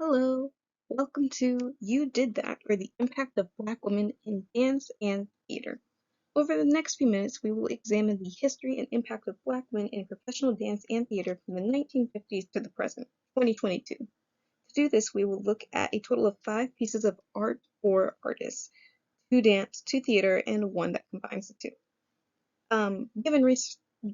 Hello, welcome to You Did That, or the impact of Black women in dance and theater. Over the next few minutes, we will examine the history and impact of Black women in professional dance and theater from the 1950s to the present, 2022. To do this, we will look at a total of 5 pieces of art or artists, 2 dance, 2 theater, and one that combines the two.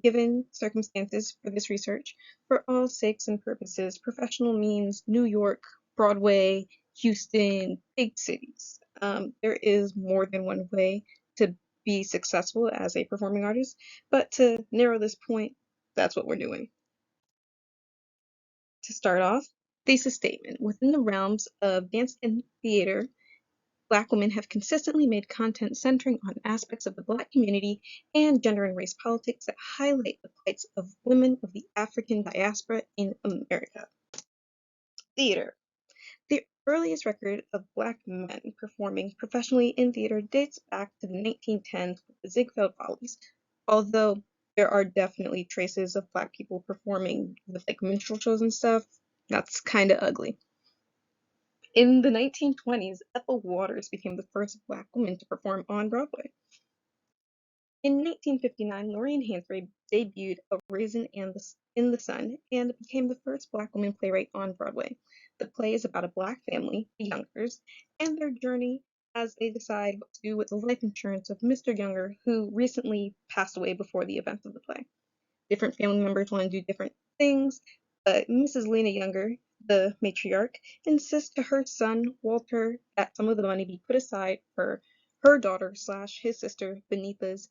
Given circumstances for this research, for all sakes and purposes, professional means New York, Broadway, Houston, big cities. There is more than one way to be successful as a performing artist, but to narrow this point, that's what we're doing. To start off, thesis statement. Within the realms of dance and theater, Black women have consistently made content centering on aspects of the Black community and gender and race politics that highlight the plights of women of the African diaspora in America. Theater. The earliest record of Black men performing professionally in theater dates back to the 1910s with the Ziegfeld Follies, although there are definitely traces of Black people performing with like minstrel shows and stuff. That's kind of ugly. In the 1920s, Ethel Waters became the first Black woman to perform on Broadway. In 1959, Lorraine Hansberry debuted A Raisin in the Sun and became the first Black woman playwright on Broadway. The play is about a Black family, the Youngers, and their journey as they decide what to do with the life insurance of Mr. Younger, who recently passed away before the events of the play. Different family members want to do different things, but Mrs. Lena Younger, the matriarch, insists to her son Walter that some of the money be put aside for her daughter slash his sister Benita's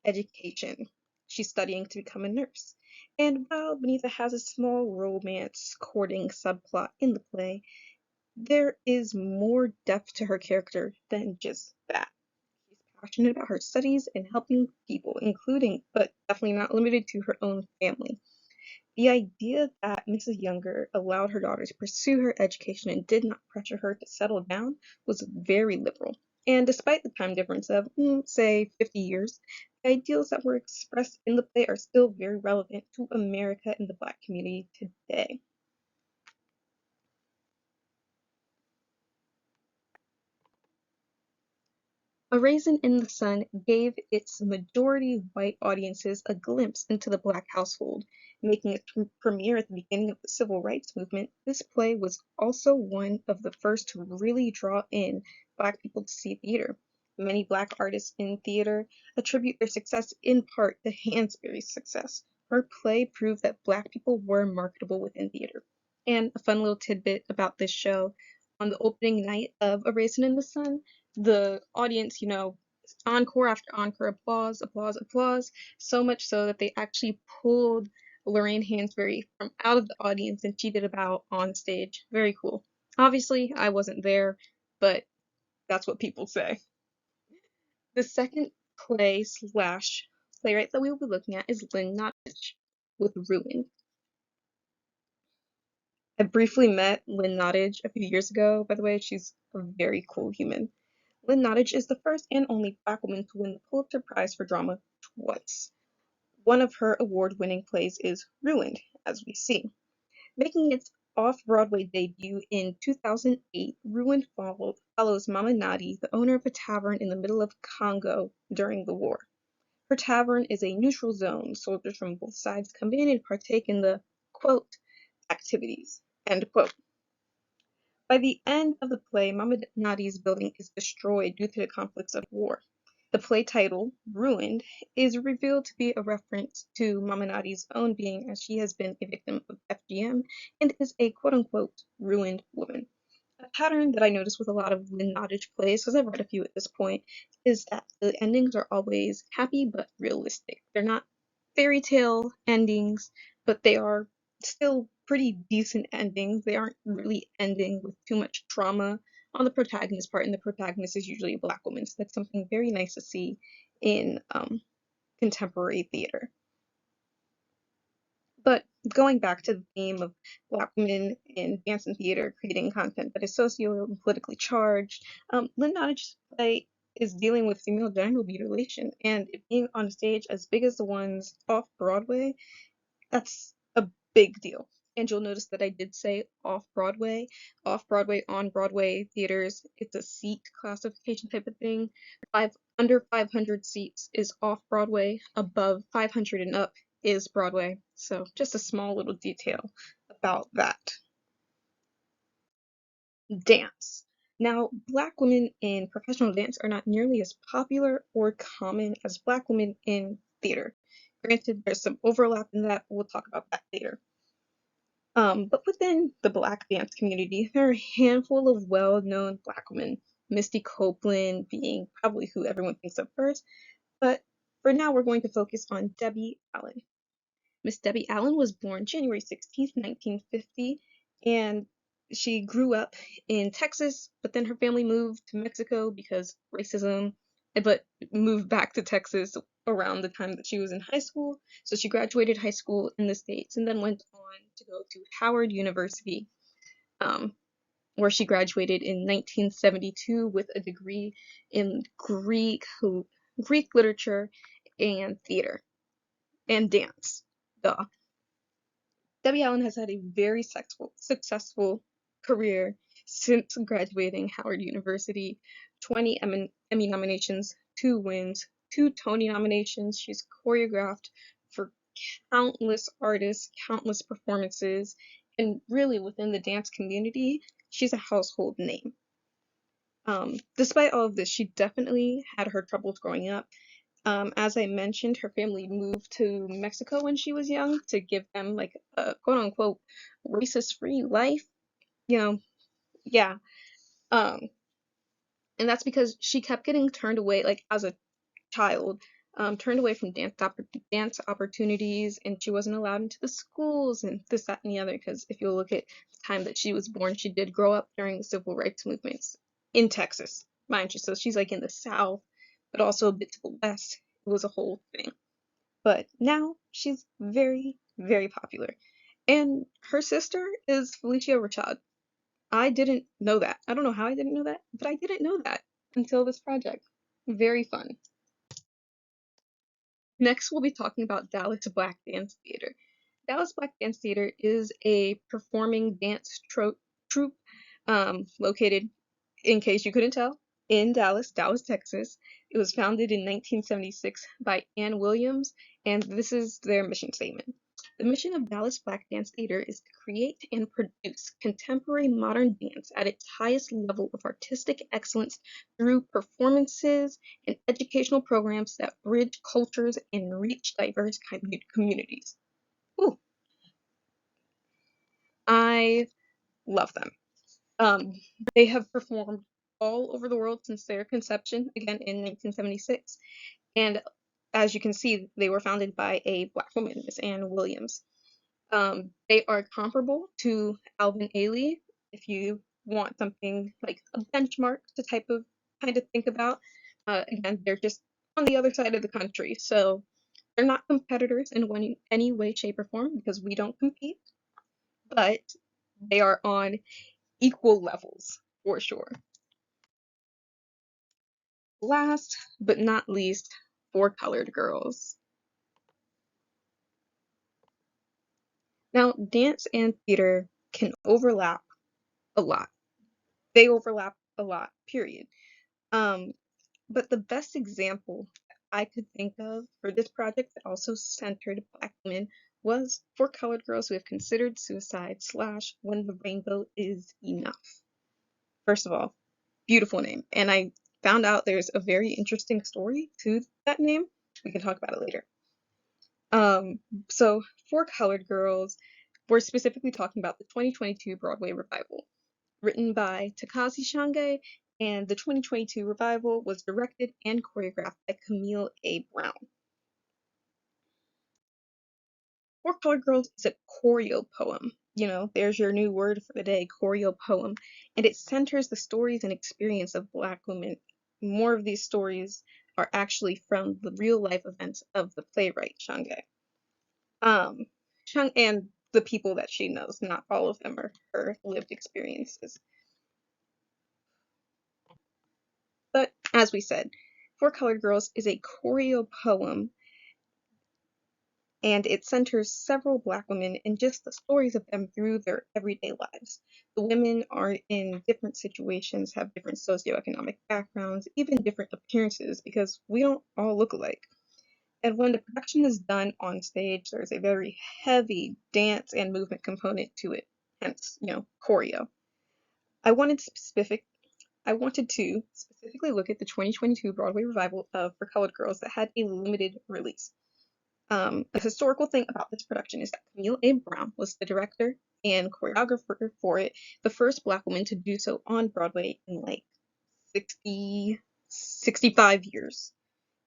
education. She's studying to become a nurse. And while Benita has a small romance courting subplot in the play, there is more depth to her character than just that. She's passionate about her studies and helping people, including, but definitely not limited to, her own family. The idea that Mrs. Younger allowed her daughter to pursue her education and did not pressure her to settle down was very liberal. And despite the time difference of, say, 50 years, the ideals that were expressed in the play are still very relevant to America and the Black community today. A Raisin in the Sun gave its majority white audiences a glimpse into the Black household. Making its premiere at the beginning of the Civil Rights Movement, this play was also one of the first to really draw in Black people to see theater. Many Black artists in theater attribute their success in part to Hansberry's success. Her play proved that Black people were marketable within theater. And a fun little tidbit about this show, on the opening night of A Raisin in the Sun, the audience, encore after encore, applause, applause, applause, so much so that they actually pulled Lorraine Hansberry from out of the audience and she did a bow on stage. Very cool. Obviously, I wasn't there, but that's what people say. The second play slash playwright that we will be looking at is Lynn Nottage with Ruined. I briefly met Lynn Nottage a few years ago, by the way. She's a very cool human. Lynn Nottage is the first and only Black woman to win the Pulitzer Prize for Drama twice. One of her award-winning plays is Ruined, as we see. Making its off-Broadway debut in 2008, Ruined follows Mama Nadi, the owner of a tavern in the middle of Congo during the war. Her tavern is a neutral zone. Soldiers from both sides come in and partake in the, quote, activities, end quote. By the end of the play, Mama Nadi's building is destroyed due to the conflicts of war. The play title, Ruined, is revealed to be a reference to Mama Nadi's own being, as she has been a victim of FGM and is a quote-unquote ruined woman. A pattern that I notice with a lot of Lynn Nottage plays, because I've read a few at this point, is that the endings are always happy but realistic. They're not fairy tale endings, but they are still pretty decent endings. They aren't really ending with too much trauma on the protagonist's part, and the protagonist is usually a Black woman. So that's something very nice to see in contemporary theater. But going back to the theme of Black women in dance and theater creating content that is socio and politically charged, Lynn Nottage's play is dealing with female genital mutilation, and it being on a stage as big as the ones off Broadway, that's a big deal. And you'll notice that I did say off-Broadway. Off-Broadway, on-Broadway theaters, it's a seat classification type of thing. Under 500 seats is off-Broadway, above 500 and up is Broadway. So just a small little detail about that. Dance. Now, Black women in professional dance are not nearly as popular or common as Black women in theater. Granted, there's some overlap in that, but we'll talk about that later. But within the Black dance community, there are a handful of well-known Black women, Misty Copeland being probably who everyone thinks of first, but for now we're going to focus on Debbie Allen. Miss Debbie Allen was born January 16th, 1950, and she grew up in Texas, but then her family moved to Mexico because racism, but moved back to Texas around the time that she was in high school. So she graduated high school in the States and then went on to go to Howard University, um, where she graduated in 1972 with a degree in Greek literature and theater and dance. Duh. Debbie Allen has had a very successful career since graduating Howard University. 20 Emmy nominations, 2 wins, 2 Tony nominations. She's choreographed for countless artists, countless performances, and really within the dance community, she's a household name. Despite all of this, she definitely had her troubles growing up. As I mentioned, her family moved to Mexico when she was young to give them like a quote unquote racist free life. You know, yeah. Um, and that's because she kept getting turned away, like as a child, turned away from dance opportunities, and she wasn't allowed into the schools and this, that, and the other. Because if you look at the time that she was born, she did grow up during the civil rights movements in Texas, mind you. So she's like in the South, but also a bit to the West. It was a whole thing. But now she's very, very popular. And her sister is Felicia Rashad. I didn't know that. I don't know how I didn't know that, but I didn't know that until this project. Very fun. Next, we'll be talking about Dallas Black Dance Theater. Dallas Black Dance Theater is a performing dance troupe located, in case you couldn't tell, in Dallas, Texas. It was founded in 1976 by Ann Williams, and this is their mission statement. The mission of Dallas Black Dance Theater is to create and produce contemporary modern dance at its highest level of artistic excellence through performances and educational programs that bridge cultures and reach diverse communities. Ooh, I love them. Um, they have performed all over the world since their conception, again in 1976. And as you can see, they were founded by a Black woman, Miss Ann Williams. They are comparable to Alvin Ailey, if you want something like a benchmark to kind of think about. Again, they're just on the other side of the country, so they're not competitors in any way, shape, or form because we don't compete, but they are on equal levels for sure. Last but not least, for colored girls. Now, dance and theater can overlap a lot. They overlap a lot, period. Um, but the best example I could think of for this project that also centered Black women was for colored girls who have considered suicide / when the rainbow is enough. First of all, beautiful name. And I found out there's a very interesting story to that name. We can talk about it later. Um, so for Colored Girls, we're specifically talking about the 2022 Broadway revival, written by Takashi Shange, and the 2022 revival was directed and choreographed by Camille A. Brown. For Colored Girls is a choreo poem. You know, there's your new word for the day, choreo poem. And it centers the stories and experience of Black women. More of these stories are actually from the real life events of the playwright Shange. Um, and the people that she knows, not all of them are her lived experiences. But as we said, For Colored Girls is a choreo poem and it centers several Black women and just the stories of them through their everyday lives. The women are in different situations, have different socioeconomic backgrounds, even different appearances, because we don't all look alike. And when the production is done on stage, there's a very heavy dance and movement component to it, hence, choreo. I wanted specific I wanted to specifically look at the 2022 Broadway revival of For Colored Girls that had a limited release. A historical thing about this production is that Camille A. Brown was the director and choreographer for it, the first Black woman to do so on Broadway in like 60, 65 years.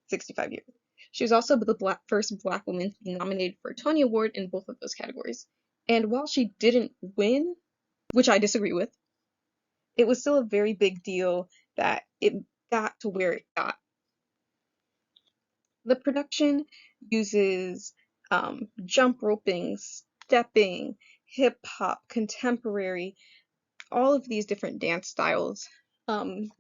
65 years. She was also the first Black woman to be nominated for a Tony Award in both of those categories. And while she didn't win, which I disagree with, it was still a very big deal that it got to where it got. The production uses jump roping, stepping, hip hop, contemporary, all of these different dance styles. Some,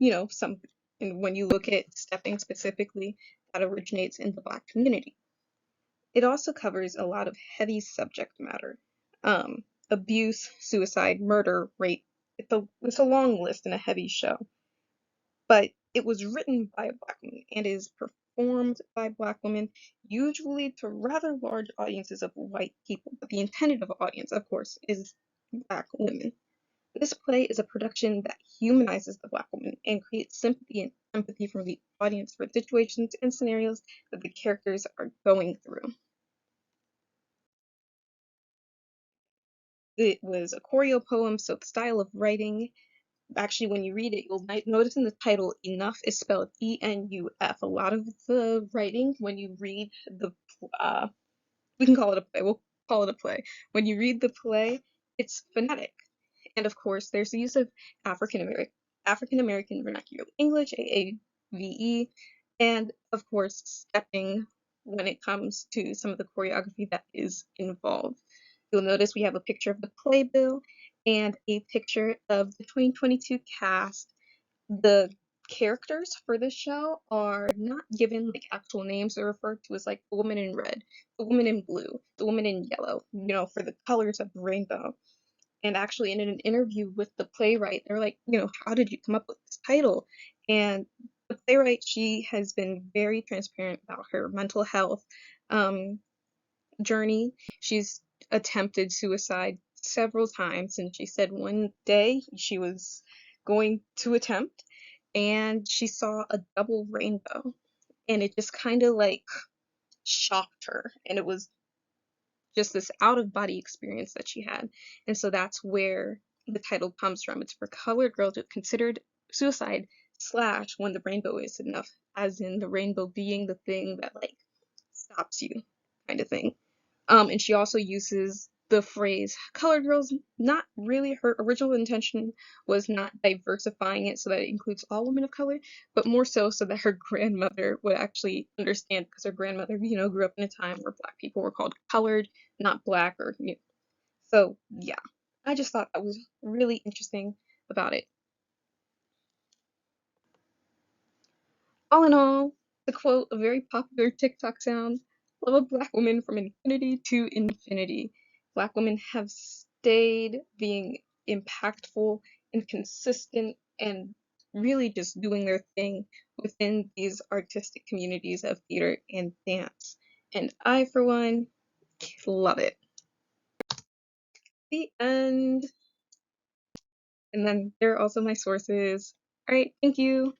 and when you look at stepping specifically, that originates in the Black community. It also covers a lot of heavy subject matter, abuse, suicide, murder, rape. It's a long list and a heavy show, but it was written by a Black woman and is performed by Black women, usually to rather large audiences of white people. But the intended audience, of course, is Black women. This play is a production that humanizes the Black woman and creates sympathy and empathy from the audience for situations and scenarios that the characters are going through. It was a choreo poem, so the style of writing, actually, when you read it, you'll notice in the title, enough is spelled ENUF. A lot of the writing, when you read we can call it a play, we'll call it a play. When you read the play, it's phonetic. And of course, there's the use of African American vernacular English, AAVE, and of course, stepping when it comes to some of the choreography that is involved. You'll notice we have a picture of the playbill and a picture of the 2022 cast. The characters for this show are not given like actual names. They're referred to as like the woman in red, the woman in blue, the woman in yellow, for the colors of the rainbow. And actually, in an interview with the playwright, they're like, how did you come up with this title? And the playwright, she has been very transparent about her mental health um, journey. She's attempted suicide several times, and she said one day she was going to attempt and she saw a double rainbow, and it just kind of like shocked her, and it was just this out of body experience that she had. And so that's where the title comes from. It's for colored girls who considered suicide slash when the rainbow is enough, as in the rainbow being the thing that like stops you, kind of thing. And she also uses the phrase colored girls. Not really, her original intention was not diversifying it so that it includes all women of color, but more so that her grandmother would actually understand, because her grandmother, grew up in a time where Black people were called colored, not Black, or so yeah. I just thought that was really interesting about it. All in all, to quote a very popular TikTok sound, love a Black woman from infinity to infinity. Black women have stayed being impactful and consistent and really just doing their thing within these artistic communities of theater and dance. And I, for one, love it. The end. And then there are also my sources. All right, thank you.